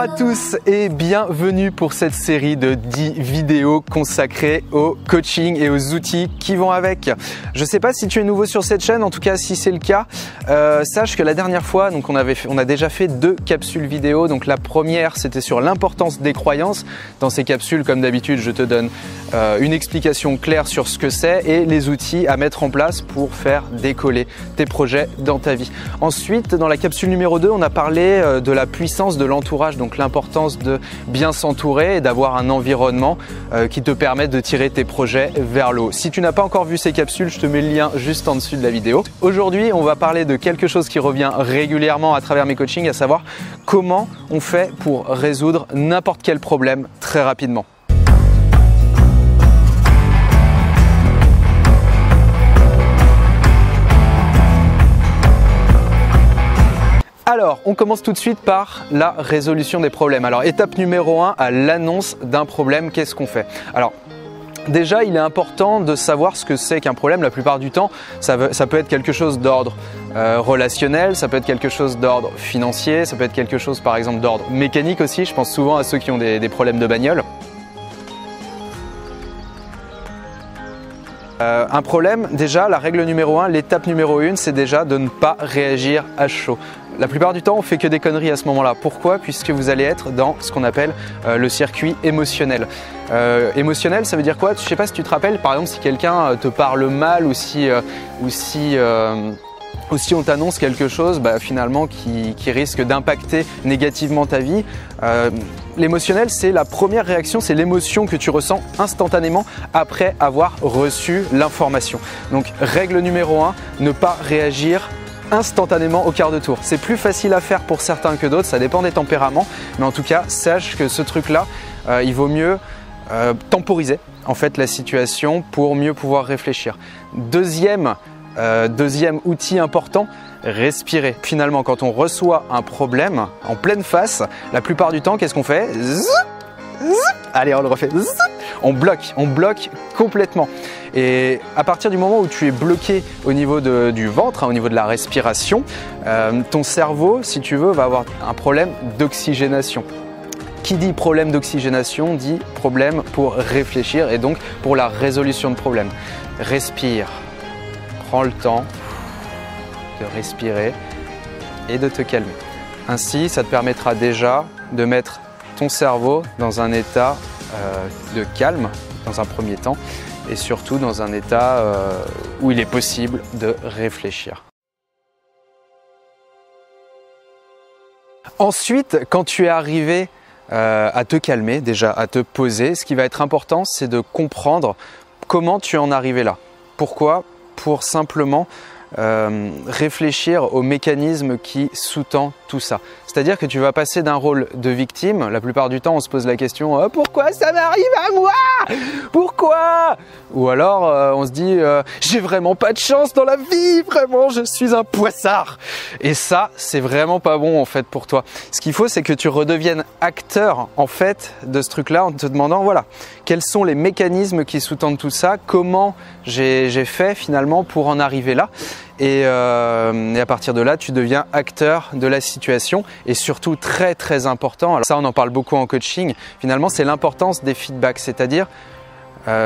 à tous et bienvenue pour cette série de 10 vidéos consacrées au coaching et aux outils qui vont avec. Je ne sais pas si tu es nouveau sur cette chaîne, en tout cas si c'est le cas, sache que la dernière fois donc on a déjà fait 2 capsules vidéo. Donc la première c'était sur l'importance des croyances. Dans ces capsules, comme d'habitude, je te donne une explication claire sur ce que c'est et les outils à mettre en place pour faire décoller tes projets dans ta vie. Ensuite, dans la capsule numéro 2, on a parlé de la puissance de l'entourage, donc l'importance de bien s'entourer et d'avoir un environnement qui te permet de tirer tes projets vers le haut. Si tu n'as pas encore vu ces capsules, je te mets le lien juste en dessous de la vidéo. Aujourd'hui, on va parler de quelque chose qui revient régulièrement à travers mes coachings, à savoir comment on fait pour résoudre n'importe quel problème très rapidement. Alors, on commence tout de suite par la résolution des problèmes. Alors, étape numéro 1, à l'annonce d'un problème, qu'est-ce qu'on fait? Alors, déjà, il est important de savoir ce que c'est qu'un problème. La plupart du temps, ça peut être quelque chose d'ordre relationnel, ça peut être quelque chose d'ordre financier, ça peut être quelque chose par exemple d'ordre mécanique aussi. Je pense souvent à ceux qui ont des problèmes de bagnole. Un problème, déjà, la règle numéro 1, l'étape numéro 1, c'est déjà de ne pas réagir à chaud. La plupart du temps, on fait que des conneries à ce moment-là. Pourquoi? Puisque vous allez être dans ce qu'on appelle le circuit émotionnel. Émotionnel, ça veut dire quoi? Je ne sais pas si tu te rappelles, par exemple, si quelqu'un te parle mal ou si on t'annonce quelque chose finalement qui risque d'impacter négativement ta vie. L'émotionnel, c'est la première réaction, c'est l'émotion que tu ressens instantanément après avoir reçu l'information. Donc règle numéro 1, ne pas réagir instantanément au quart de tour. C'est plus facile à faire pour certains que d'autres, ça dépend des tempéraments, mais en tout cas, sache que ce truc-là, il vaut mieux temporiser en fait la situation pour mieux pouvoir réfléchir. Deuxième outil important, respirer. Finalement, quand on reçoit un problème en pleine face, la plupart du temps, qu'est-ce qu'on fait? Allez, on le refait. On bloque complètement. Et à partir du moment où tu es bloqué au niveau du ventre, au niveau de la respiration, ton cerveau, si tu veux, va avoir un problème d'oxygénation. Qui dit problème d'oxygénation dit problème pour réfléchir et donc pour la résolution de problèmes. Respire. Prends le temps de respirer et de te calmer. Ainsi, ça te permettra déjà de mettre ton cerveau dans un état de calme dans un premier temps et surtout dans un état où il est possible de réfléchir. Ensuite, quand tu es arrivé à te calmer, déjà à te poser, ce qui va être important, c'est de comprendre comment tu en es arrivé là. Pourquoi? Pour simplement réfléchir au mécanisme qui sous-tend tout ça. C'est-à-dire que tu vas passer d'un rôle de victime, la plupart du temps on se pose la question « Pourquoi ça m'arrive à moi? Pourquoi ?» Ou alors on se dit « J'ai vraiment pas de chance dans la vie, vraiment je suis un poissard !» Et ça, c'est vraiment pas bon en fait pour toi. Ce qu'il faut, c'est que tu redeviennes acteur en fait de ce truc-là en te demandant voilà, quels sont les mécanismes qui sous-tendent tout ça, comment j'ai fait finalement pour en arriver là. Et à partir de là, tu deviens acteur de la situation et surtout très important, alors ça on en parle beaucoup en coaching, finalement c'est l'importance des feedbacks, c'est-à-dire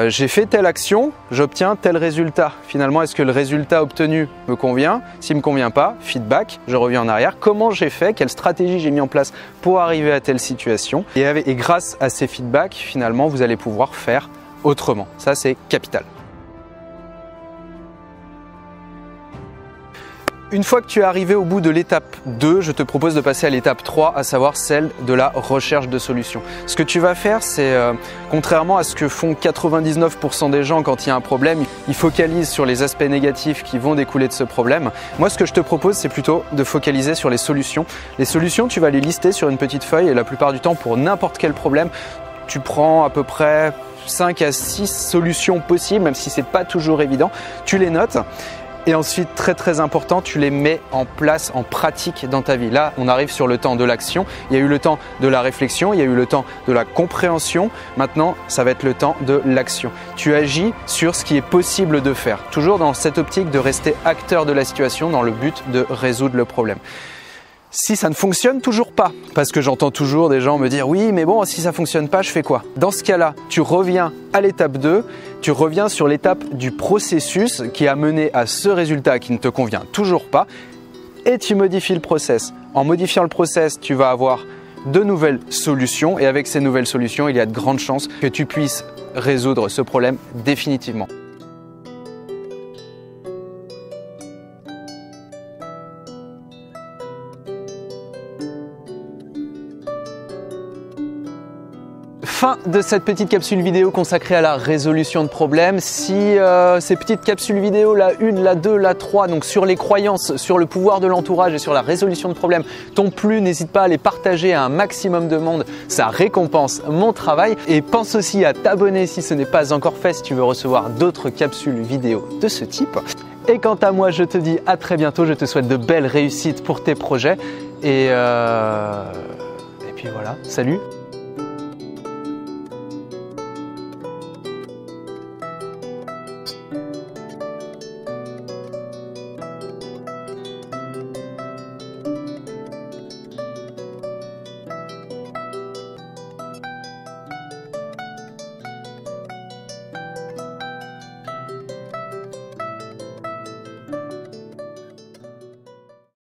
j'ai fait telle action, j'obtiens tel résultat. Finalement, est-ce que le résultat obtenu me convient? S'il ne me convient pas, feedback, je reviens en arrière. Comment j'ai fait? Quelle stratégie j'ai mis en place pour arriver à telle situation? Et grâce à ces feedbacks, finalement, vous allez pouvoir faire autrement. Ça, c'est capital. Une fois que tu es arrivé au bout de l'étape 2, je te propose de passer à l'étape 3, à savoir celle de la recherche de solutions. Ce que tu vas faire, c'est, contrairement à ce que font 99% des gens quand il y a un problème, ils focalisent sur les aspects négatifs qui vont découler de ce problème. Moi, ce que je te propose, c'est plutôt de focaliser sur les solutions. Les solutions, tu vas les lister sur une petite feuille et la plupart du temps, pour n'importe quel problème, tu prends à peu près 5 à 6 solutions possibles, même si ce n'est pas toujours évident. Tu les notes. Et ensuite, très important, tu les mets en place, en pratique dans ta vie. Là, on arrive sur le temps de l'action. Il y a eu le temps de la réflexion, il y a eu le temps de la compréhension. Maintenant, ça va être le temps de l'action. Tu agis sur ce qui est possible de faire. Toujours dans cette optique de rester acteur de la situation dans le but de résoudre le problème. Si ça ne fonctionne toujours pas, parce que j'entends toujours des gens me dire oui mais bon si ça ne fonctionne pas je fais quoi? Dans ce cas-là, tu reviens à l'étape 2, tu reviens sur l'étape du processus qui a mené à ce résultat qui ne te convient toujours pas et tu modifies le process. En modifiant le process, tu vas avoir de nouvelles solutions et avec ces nouvelles solutions, il y a de grandes chances que tu puisses résoudre ce problème définitivement. Fin de cette petite capsule vidéo consacrée à la résolution de problèmes. Si ces petites capsules vidéo, la 1, la 2, la 3, donc sur les croyances, sur le pouvoir de l'entourage et sur la résolution de problèmes t'ont plu, n'hésite pas à les partager à un maximum de monde, ça récompense mon travail. Et pense aussi à t'abonner si ce n'est pas encore fait, si tu veux recevoir d'autres capsules vidéo de ce type. Et quant à moi, je te dis à très bientôt, je te souhaite de belles réussites pour tes projets et puis voilà, salut!